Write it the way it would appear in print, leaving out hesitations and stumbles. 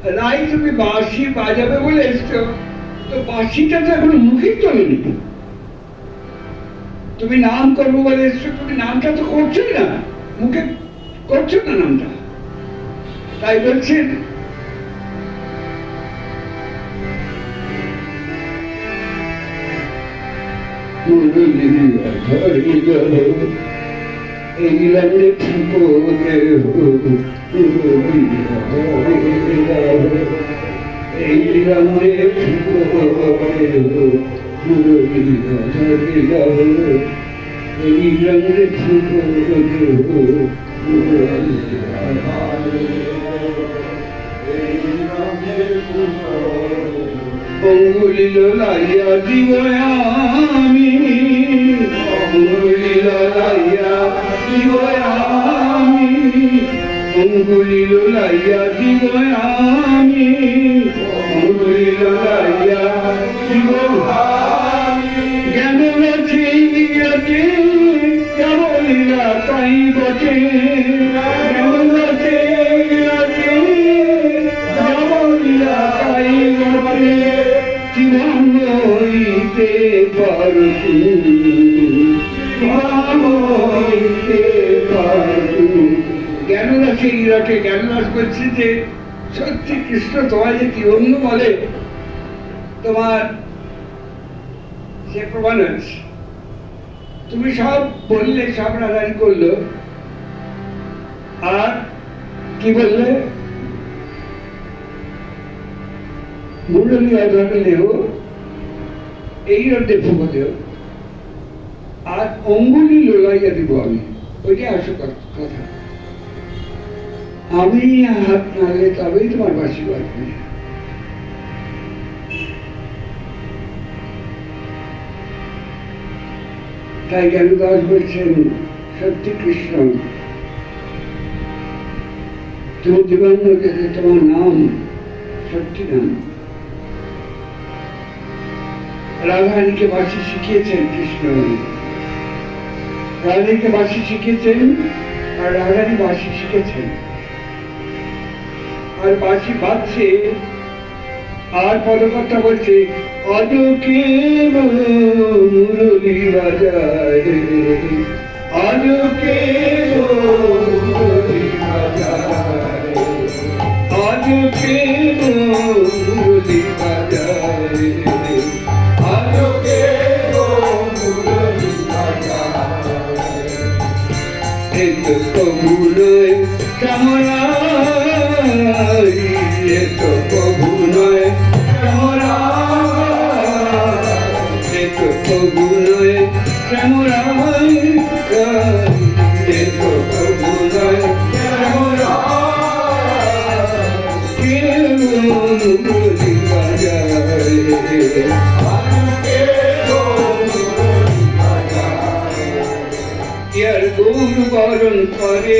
রাই তুমি বাঁশি বাজাবে বলে এসছো, তো বাঁশিটা তো এখন মুখে তোলেনি। তুমি নাম করবো বলে এসছো, তুমি নামটা তো করছোই না, মুখে করছো না নামটা। তাই বলছেন এই রামে ফুকো দেহ, এই রামে ফুকো দেহ, এই রামে ফুকো দেহ, অঙ্গুলি লাইয়া দিব আমি, অঙ্গুলি লাইয়া দিব আমি, অঙ্গুলি লাইয়া দিব আমি, অঙ্গুলি লাইয়া দিব আমি। জ্ঞান আছে আছে কেবলিয়া তাই বটে, জ্ঞান আছে আছে কেবলিয়া তাই বটে, জীবন হইতে পারতু, জীবন হইতে পারতু। জ্ঞানরাশে ইরাটে জ্ঞানরাশ বলছে যে সত্যি কৃষ্ণ তোমায় যে কি অন্য বলে, তোমার সে প্রমাণ হচ্ছে। তুমি সব বললে, সব রাগারি করলো, আর কি বললে? মুরলী ধরলেও এই রোদে ফুকো দেও, আর অঙ্গুলি লোলাইয়া দিব আমি, ওইটাই আসল কথা। আমি হাত নাড়লে তবেই তোমার বাঁশি বাজবে। তাই জ্ঞানদাস বলছেন সত্যি কৃষ্ণ তুমি দিবাঙ্গ, তোমার নাম সত্যি নাম। রাধারানীকে বাঁশি শিখিয়েছেন কৃষ্ণ, রাধাকে বাঁশি শিখিয়েছেন, আর রাধারানী বাঁশি শিখেছেন, আর বাঁশি বাজছে। আর পদকর্তা বলছে আজকে মুরলী বাজায়, আজকে মুরলী বাজায়, আজকে মুরলী বাজায়, আজকে মুরলী বাজায়। এই তো প্রভু নয় কামরাই, এ তো প্রভু নয় কামরাই, এ তো প্রভু নয় কামরাই, এ তো প্রভু নয় কামরাই। কেউ মুরলী বাজায়, গৌর বরণ করে।